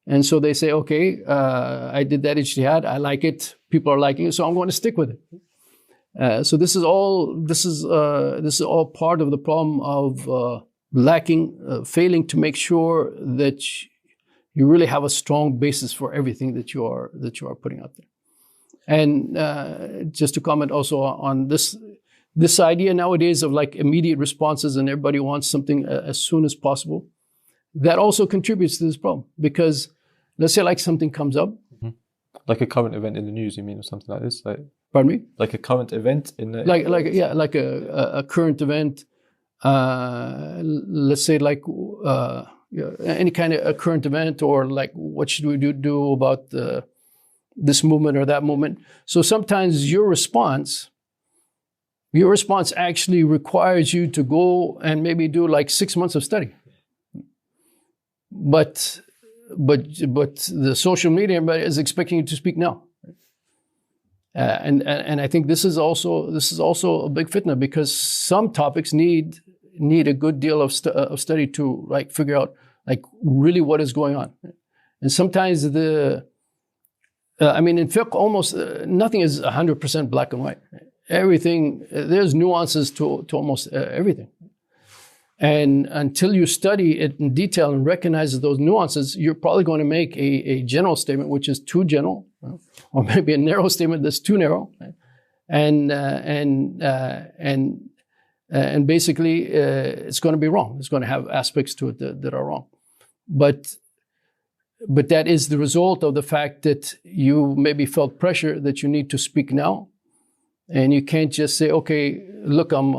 And so they say, okay, I did that ijtihad, I like it, people are liking it, so I'm going to stick with it. So this is all part of the problem of failing to make sure that you really have a strong basis for everything that you are putting out there. And just to comment also on this idea nowadays of immediate responses, and everybody wants something as soon as possible, that also contributes to this problem. Because let's say something comes up. Mm-hmm. Like a current event in the news, you mean, or something like this? Pardon me? Like a current event in the... Like a current event. Let's say any kind of a current event, or what should we do about this movement or that movement. So sometimes your response actually requires you to go and maybe do 6 months of study. But the social media is expecting you to speak now. And I think this is also a big fitna, because some topics need a good deal of study to figure out really what is going on. And sometimes in fiqh, almost nothing is 100% black and white. Everything, there's nuances to almost everything. And until you study it in detail and recognize those nuances, you're probably going to make a general statement which is too general, or maybe a narrow statement that's too narrow, and basically it's going to be wrong. It's going to have aspects to it that are wrong, but that is the result of the fact that you maybe felt pressure that you need to speak now. And you can't just say, okay, look, I'm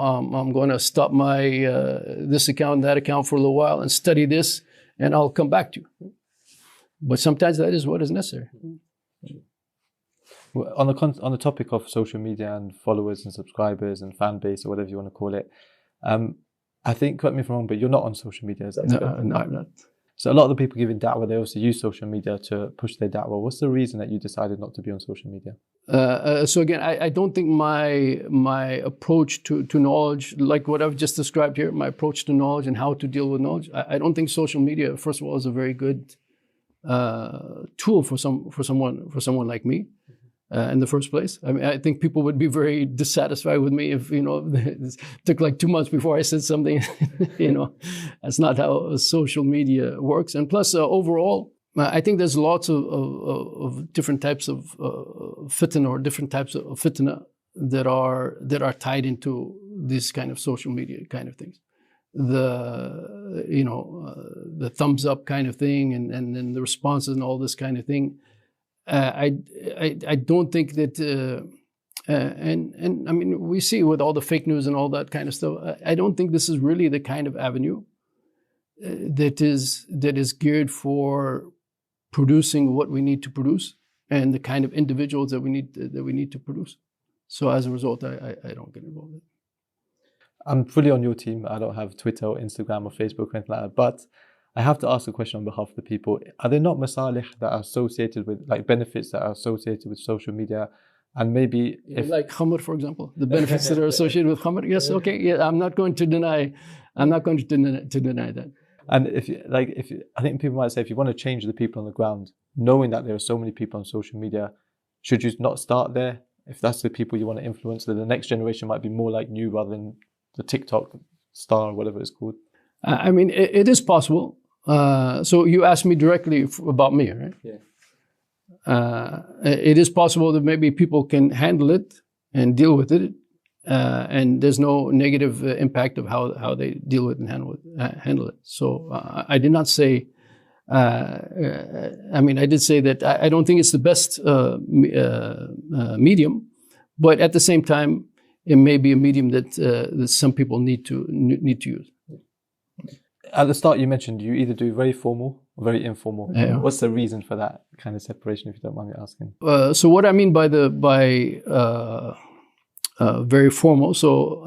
going to stop my this account, that account for a little while and study this, and I'll come back to you. But sometimes that is what is necessary. Well, on the topic of social media and followers and subscribers and fan base or whatever you want to call it, I think, correct me if I'm wrong, but you're not on social media, is that correct? No, I'm not. So a lot of the people giving da'wah, they also use social media to push their da'wah. What's the reason that you decided not to be on social media? So again, I don't think my approach to knowledge, like what I've just described here, my approach to knowledge and how to deal with knowledge, I don't think social media, first of all, is a very good tool for someone like me. In the first place, I mean, I think people would be very dissatisfied with me if, it took like 2 months before I said something. That's not how social media works. And plus, overall, I think there's lots of different types of fitna or different types of fitna that are tied into these kind of social media kind of things. The thumbs up kind of thing, and then the responses and all this kind of thing. I don't think that, and I mean, we see with all the fake news and all that kind of stuff, I don't think this is really the kind of avenue that is geared for producing what we need to produce and the kind of individuals that we need to produce. So as a result, I don't get involved in it. I'm fully on your team. I don't have Twitter or Instagram or Facebook or anything like that, but I have to ask a question on behalf of the people. Are there not masalih that are associated with, like benefits that are associated with social media? And maybe like khamr, for example, the benefits that are associated with khamr. Yes, okay. Yeah, I'm not going to deny that. And I think people might say, if you want to change the people on the ground, knowing that there are so many people on social media, should you not start there? If that's the people you want to influence, then the next generation might be more like you rather than the TikTok star or whatever it's called. I mean, it is possible. So you asked me directly about me, right? Yeah. It is possible that maybe people can handle it and deal with it, and there's no negative impact of how they deal with and handle it. So I did not say. I mean, I did say that I don't think it's the best medium, but at the same time, it may be a medium that some people need to use. At the start, you mentioned you either do very formal or very informal. Yeah. What's the reason for that kind of separation, if you don't mind me asking? So what I mean by very formal, so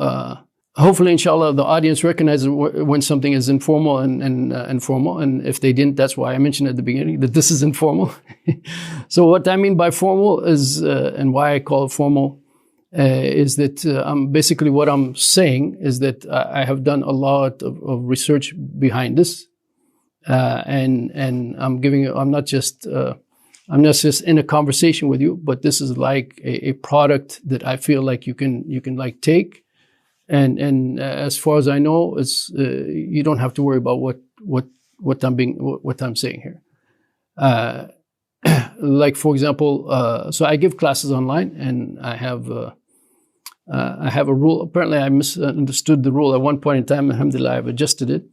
hopefully, inshallah, the audience recognizes when something is informal and formal. And if they didn't, that's why I mentioned at the beginning that this is informal. So what I mean by formal is, and why I call it formal, is that basically what I'm saying is that I have done a lot of research behind this, and I'm not just in a conversation with you, but this is like a product that I feel like you can like take, and as far as I know, it's you don't have to worry about what I'm saying here. Like for example, so I give classes online, and I have a rule. Apparently, I misunderstood the rule at one point in time. Alhamdulillah, I've adjusted it.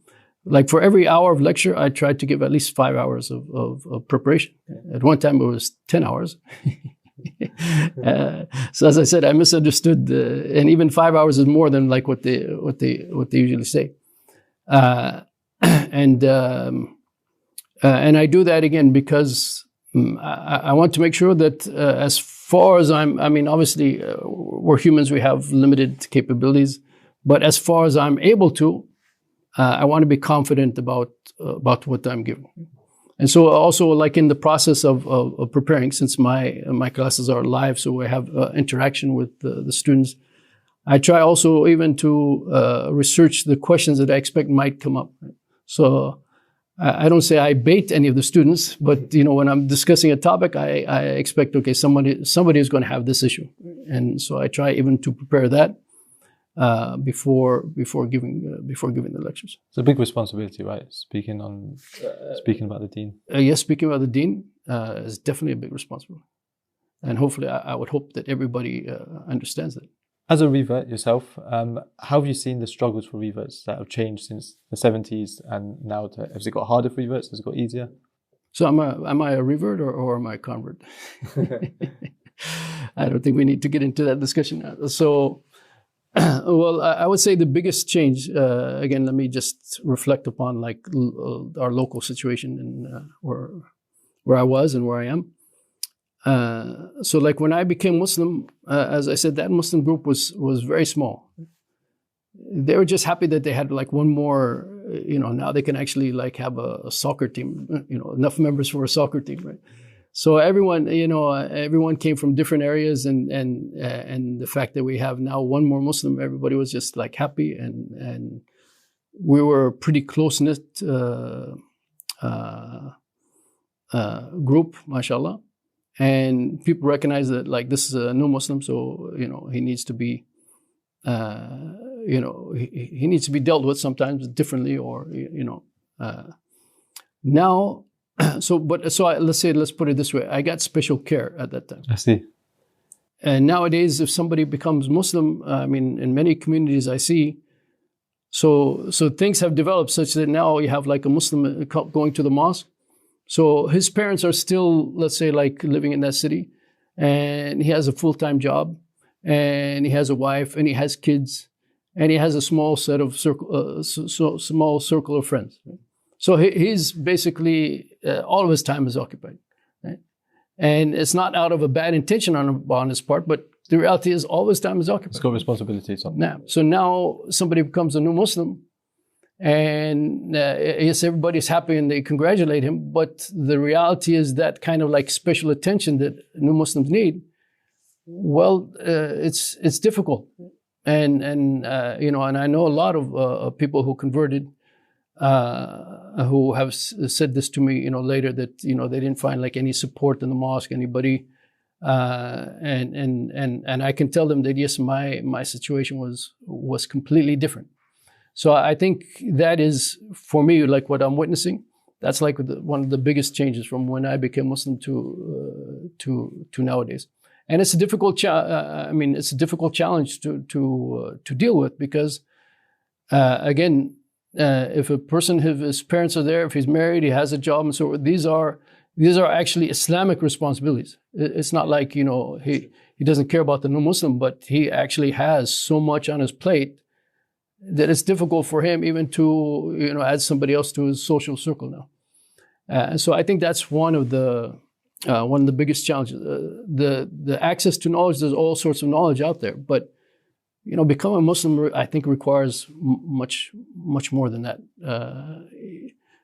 Like for every hour of lecture, I tried to give at least 5 hours of preparation. At one time, it was 10 hours. So as I said, I misunderstood, and even 5 hours is more than like what they usually say. And I do that again because I want to make sure that as far as I mean, obviously, we're humans, we have limited capabilities, but as far as I'm able to, I want to be confident about what I'm giving. And so also, like in the process of preparing, since my classes are live, so we have interaction with the students, I try also even to research the questions that I expect might come up. So I don't say I bait any of the students, but when I'm discussing a topic, I expect, okay, somebody is going to have this issue, and so I try even to prepare that. before giving the lectures. It's a big responsibility, right? Speaking about the deen. Yes, speaking about the deen is definitely a big responsibility, and hopefully, I would hope that everybody understands that. As a revert yourself, how have you seen the struggles for reverts that have changed since the 70s and now? Has it got harder for reverts? Has it got easier? So am I a revert or am I a convert? I don't think we need to get into that discussion now. So, well, I would say the biggest change, again, let me just reflect upon like our local situation and where I was and where I am. So like when I became Muslim, as I said, that Muslim group was very small. They were just happy that they had like one more, now they can actually like have a soccer team, enough members for a soccer team, right? So everyone came from different areas, and the fact that we have now one more Muslim, everybody was just like happy, and we were a pretty close knit group, mashallah. And people recognize that like this is a new Muslim, so he needs to be, he needs to be dealt with sometimes differently, or now. Let's put it this way: I got special care at that time. I see. And nowadays, if somebody becomes Muslim, in many communities I see, so things have developed such that now you have like a Muslim going to the mosque. So his parents are still, let's say, like living in that city, and he has a full-time job, and he has a wife, and he has kids, and he has a small small circle of friends. Right? So he's basically all of his time is occupied, right? And it's not out of a bad intention on his part, but the reality is all his time is occupied. It's got responsibilities. So now somebody becomes a new Muslim. And yes, everybody's happy and they congratulate him, but the reality is that kind of like special attention that new Muslims need. Well, it's difficult, and I know a lot of people who converted, who have said this to me, later that they didn't find like any support in the mosque, anybody, and I can tell them that yes, my situation was completely different. So I think that is, for me, like what I'm witnessing, that's like one of the biggest changes from when I became Muslim to nowadays. And it's a difficult challenge to deal with, because again, if a person, if his parents are there, if he's married, he has a job, and so these are actually Islamic responsibilities. It's not like he doesn't care about the new Muslim, but he actually has so much on his plate that it's difficult for him even to add somebody else to his social circle now. So I think that's one of the biggest challenges. The access to knowledge, there's all sorts of knowledge out there, but becoming a Muslim, I think, requires much more than that.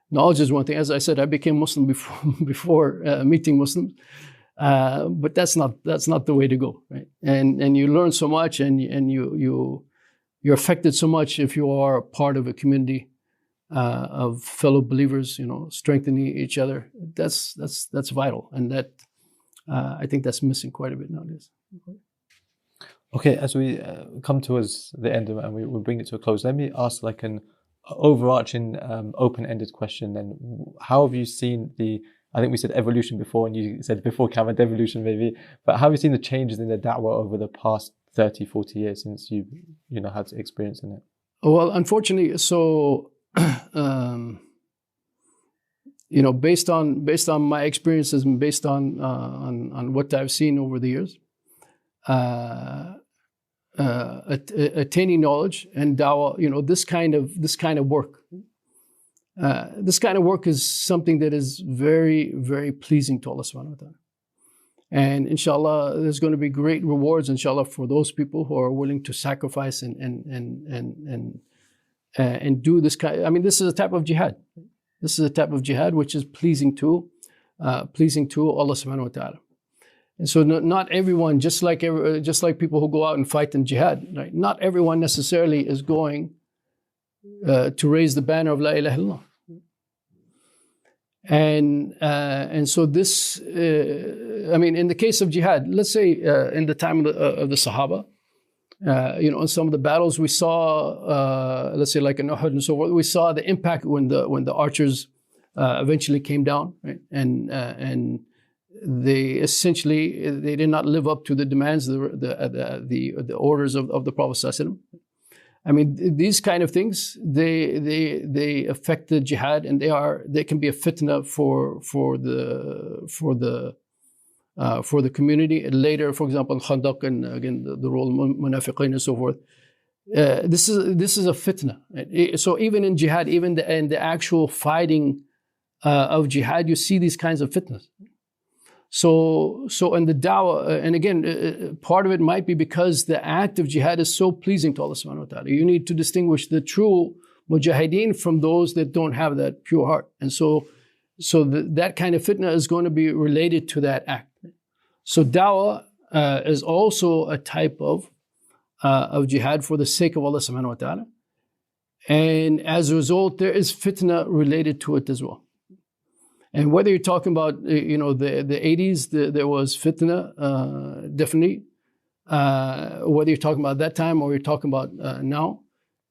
Knowledge is one thing. As I said, I became Muslim before meeting Muslims, but that's not the way to go, right? And you learn so much, and you're affected so much if you are part of a community of fellow believers, strengthening each other. That's vital, and that I think that's missing quite a bit nowadays. Okay, as we come towards the end and we bring it to a close, let me ask like an overarching, open-ended question. Then, how have you seen I think we said evolution before, and you said before devolution maybe, but how have you seen the changes in the Dawah over the past 30, 40 years since you had experience in it? Well, unfortunately, so based on my experiences and based on what I've seen over the years, attaining knowledge and Dawah, this kind of work. This kind of work is something that is very, very pleasing to Allah subhanahu wa ta'ala. And inshallah, there's going to be great rewards, inshallah, for those people who are willing to sacrifice and do this kind. This is a type of jihad. This is a type of jihad which is pleasing to Allah subhanahu wa ta'ala. And so not everyone, just like people who go out and fight in jihad, right? Not everyone necessarily is going to raise the banner of La ilaha illallah. And so this, in the case of jihad, let's say in the time of the Sahaba, In some of the battles we saw, let's say like in Uhud and so forth, we saw the impact when the archers eventually came down, right? And they essentially they did not live up to the demands, the orders of the Prophet ﷺ. I mean, these kind of things they affect the jihad, and they can be a fitna for the community. Later, for example, Khandaq, and again the role of munafiqeen and so forth. This is a fitna. Right? So even in jihad, even in the actual fighting of jihad, you see these kinds of fitnas. So in the dawah, and again, part of it might be because the act of jihad is so pleasing to Allah subhanahu wa ta'ala. You need to distinguish the true mujahideen from those that don't have that pure heart. And so that kind of fitna is going to be related to that act. So dawah is also a type of jihad for the sake of Allah subhanahu wa ta'ala. And as a result, there is fitna related to it as well. And whether you're talking about, the 80s, there was fitna, definitely. Whether you're talking about that time or you're talking about now,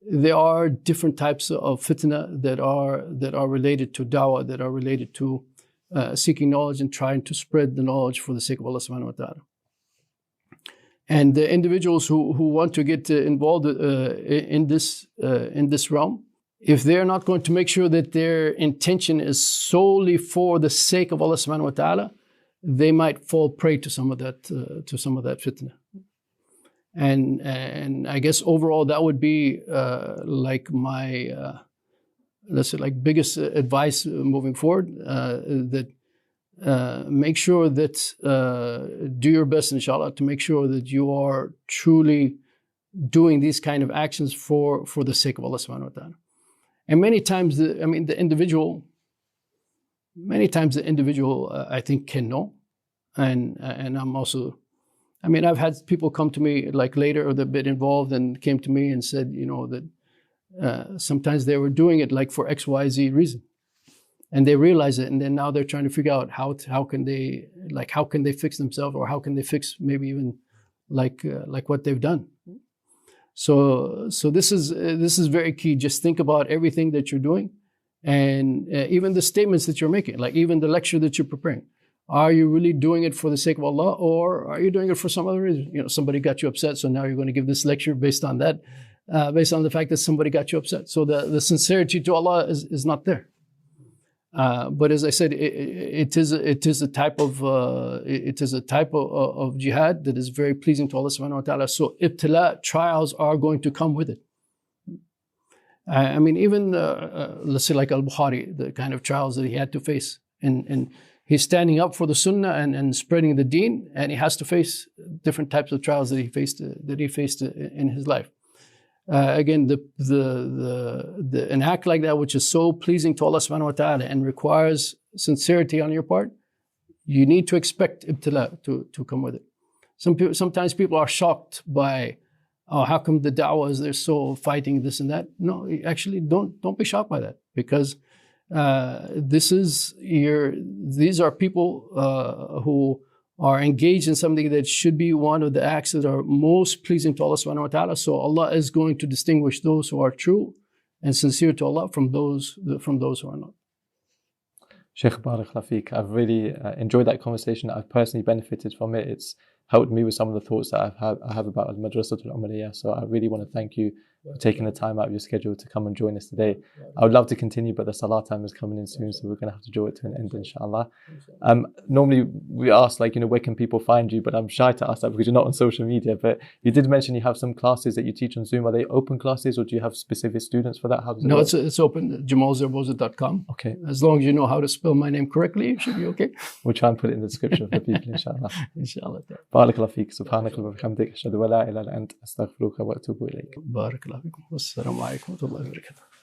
there are different types of fitna that are related to dawah, that are related to seeking knowledge and trying to spread the knowledge for the sake of Allah subhanahu wa ta'ala. And the individuals who want to get involved in this realm, if they're not going to make sure that their intention is solely for the sake of Allah subhanahu wa ta'ala, they might fall prey to some of that fitna. And I guess overall that would be like my let's say like biggest advice moving forward, that make sure that do your best, inshallah, to make sure that you are truly doing these kind of actions for the sake of Allah subhanahu wa ta'ala. And many times the individual I think can know, and I'm also, I've had people come to me like later or they've been involved and came to me and said, that sometimes they were doing it like for XYZ reason, and they realize it, and then now they're trying to figure out how can they fix themselves, or how can they fix maybe even like what they've done. So this is very key. Just think about everything that you're doing, and even the statements that you're making, like even the lecture that you're preparing. Are you really doing it for the sake of Allah, or are you doing it for some other reason? Somebody got you upset, so now you're going to give this lecture based on that, based on the fact that somebody got you upset. So the sincerity to Allah is not there. But as I said, it is a type of jihad that is very pleasing to Allah subhanahu wa ta'ala. So ibtila, trials, are going to come with it. Even let's say like al-Bukhari, the kind of trials that he had to face, and he's standing up for the sunnah and spreading the deen, and he has to face different types of trials that he faced in his life. Again, an act like that, which is so pleasing to Allah subhanahu wa ta'ala and requires sincerity on your part, you need to expect ibtila to come with it. Sometimes people are shocked by, how come the da'wah is there so fighting this and that? No, actually don't be shocked by that, because these are people who are engaged in something that should be one of the acts that are most pleasing to Allah subhanahu wa ta'ala. So Allah is going to distinguish those who are true and sincere to Allah from those who are not. Shaykh, barakallahu feek. I've really enjoyed that conversation. I've personally benefited from it. It's helped me with some of the thoughts that I have about al-Madrasatul Umariyah. So I really want to thank you for taking the time out of your schedule to come and join us today. I would love to continue, but the salah time is coming in soon, so we're going to have to draw it to an end, inshallah. Normally we ask, where can people find you? But I'm shy to ask that because you're not on social media. But you did mention you have some classes that you teach on Zoom. Are they open classes, or do you have specific students for that? How does it work? It's open, Jamaaluddin.com. Okay. As long as you know how to spell my name correctly, it should be okay. We'll try and put it in the description for people, inshallah. Inshallah. Barakallahu feek. Subhanaka wa bihamdik. Ashhadu an la ilaha illa anta astaghfiruka wa atubu ilayk. Barakallahu fikum. Wassalamu alaikum wa rahmatullahi wa barakatuh.